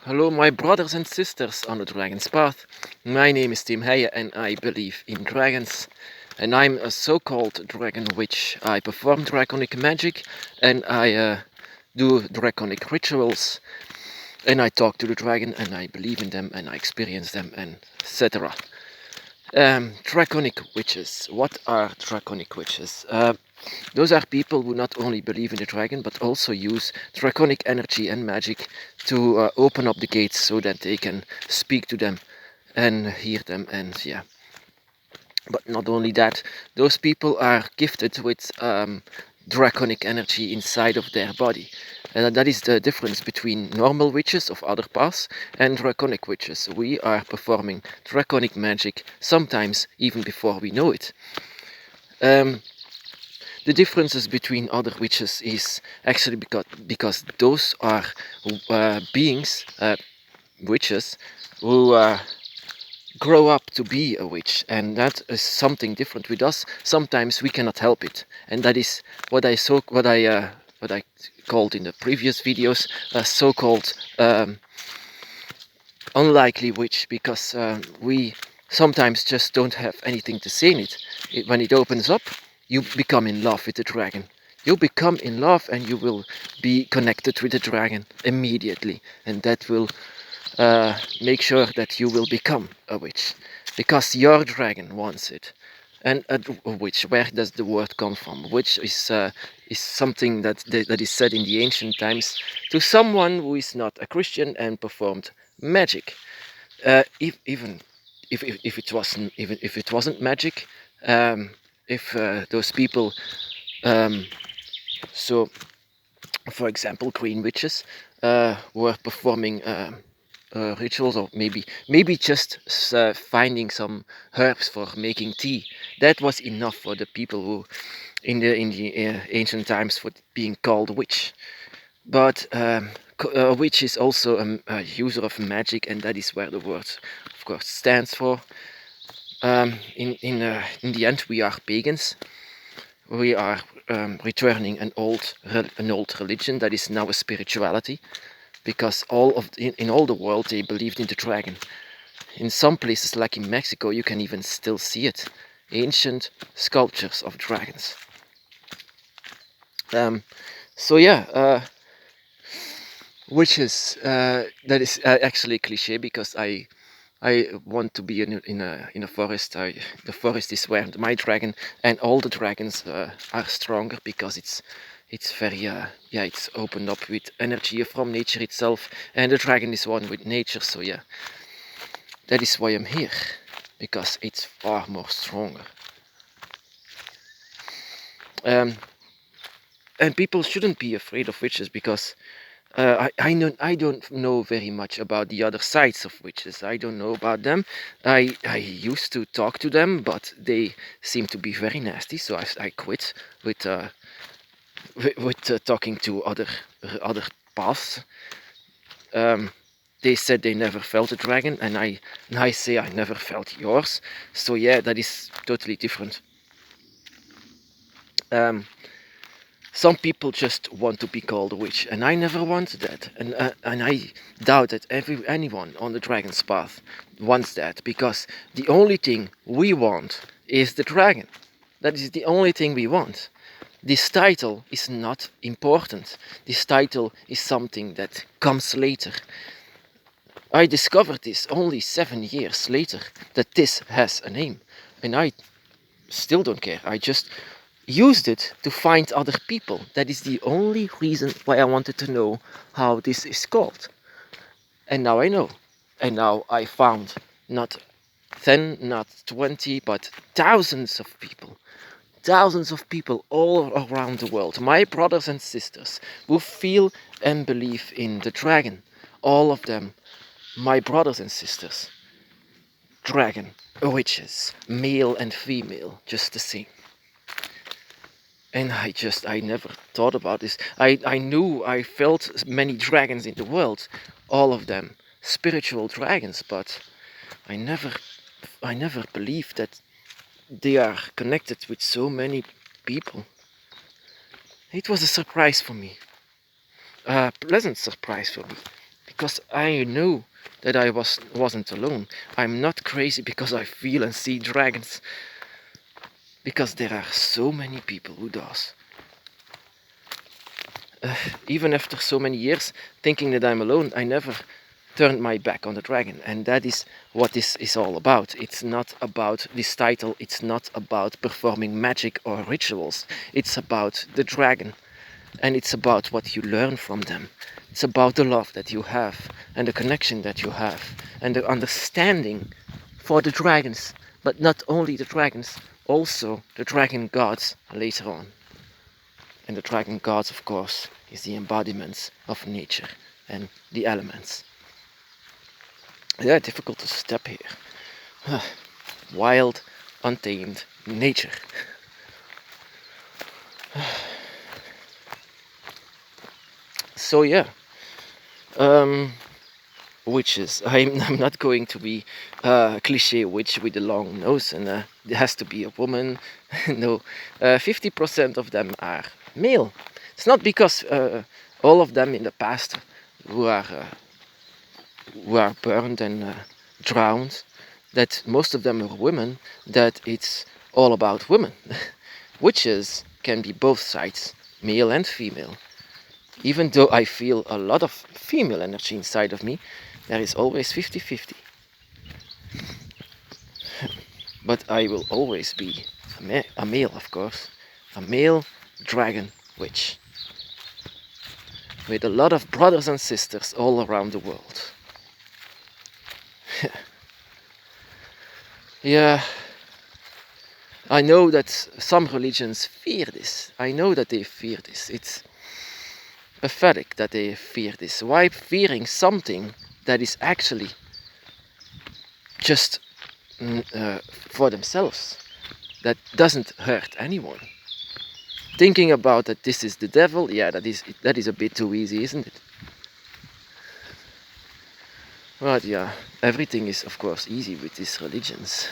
Hello, my brothers and sisters on the Dragon's Path. My name is Tim Heijen and I believe in dragons. And I'm a so-called dragon witch. I perform draconic magic and I do draconic rituals. And I talk to the dragon and I believe in them and I experience them and etc. Draconic witches. What are draconic witches? Those are people who not only believe in the dragon but also use draconic energy and magic to open up the gates so that they can speak to them and hear them, and yeah. But not only that, those people are gifted with draconic energy inside of their body. And that is the difference between normal witches of other paths and draconic witches. We are performing draconic magic sometimes even before we know it. The differences between other witches is actually because those are beings, witches, who grow up to be a witch, and that is something different with us. Sometimes we cannot help it, and that is what I called in the previous videos a so-called unlikely witch, because we sometimes just don't have anything to say in it. When it opens up, you become in love with the dragon. You become in love and you will be connected with the dragon immediately, and that will make sure that you will become a witch, because your dragon wants it. And a witch, where does the word come from? Witch is something that is said in the ancient times to someone who is not a Christian and performed magic. Even if it wasn't, even if it wasn't magic, if those people, um, so for example, green witches were performing rituals, or maybe just finding some herbs for making tea. That was enough for the people who, in the ancient times, for being called witch. But a witch is also a user of magic, and that is where the word, of course, stands for. In the end, we are pagans. We are returning an old religion that is now a spirituality, because in all the world they believed in the dragon. In some places, like in Mexico, you can even still see it. Ancient sculptures of dragons. So yeah, witches. That is actually a cliche, because I want to be in a forest. The forest is where my dragon and all the dragons are stronger, because it's very yeah, it's opened up with energy from nature itself, and the dragon is one with nature. So yeah, that is why I'm here, because it's far more stronger. And people shouldn't be afraid of witches, because I don't know very much about the other sides of witches. I don't know about them. I used to talk to them, but they seem to be very nasty, so I quit with talking to other paths. They said they never felt a dragon, and I say I never felt yours. So yeah, that is totally different. Some people just want to be called a witch, and I never wanted that. And I doubt that anyone on the dragon's path wants that, because the only thing we want is the dragon. That is the only thing we want. This title is not important. This title is something that comes later. I discovered this only 7 years later, that this has a name, and I still don't care. I just used it to find other people. That is the only reason why I wanted to know how this is called. And now I know. And now I found not 10, not 20, but thousands of people. Thousands of people all around the world, my brothers and sisters, who feel and believe in the dragon. All of them, my brothers and sisters. Dragon, witches, male and female, just the same. And I never thought about this. I knew I felt many dragons in the world, all of them spiritual dragons, but I never believed that they are connected with so many people. It was a surprise for me, a pleasant surprise for me, because I know that I wasn't alone. I'm not crazy because I feel and see dragons, because there are so many people who does. Even after so many years thinking that I'm alone, I never turned my back on the dragon, and that is what this is all about. It's not about this title, it's not about performing magic or rituals. It's about the dragon, and it's about what you learn from them. It's about the love that you have, and the connection that you have, and the understanding for the dragons, but not only the dragons, also the dragon gods later on. And the dragon gods, of course, is the embodiments of nature and the elements. Yeah, difficult to step here. Wild, untamed nature. So yeah, witches. I'm not going to be a cliche witch with a long nose and it has to be a woman. No, 50% of them are male. It's not because all of them in the past who are burned and drowned, that most of them are women, that it's all about women. Witches can be both sides, male and female. Even though I feel a lot of female energy inside of me, there is always 50-50. But I will always be a male, of course. A male dragon witch. With a lot of brothers and sisters all around the world. Yeah, I know that some religions fear this. I know that they fear this. It's pathetic that they fear this. Why fearing something that is actually just for themselves, that doesn't hurt anyone? Thinking about that this is the devil, yeah, that is a bit too easy, isn't it? But yeah, everything is of course easy with these religions.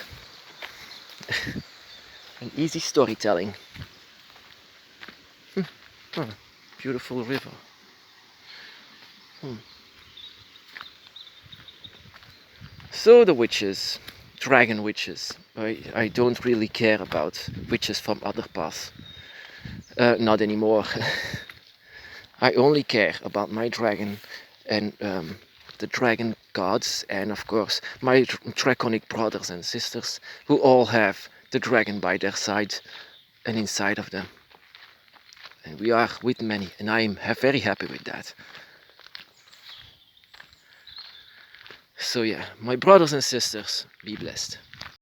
An easy storytelling. Oh, beautiful river. So the witches, dragon witches. I don't really care about witches from other paths. Not anymore. I only care about my dragon and the dragon gods, and of course my draconic brothers and sisters, who all have the dragon by their side and inside of them. And we are with many, and I am very happy with that. So yeah, my brothers and sisters, be blessed.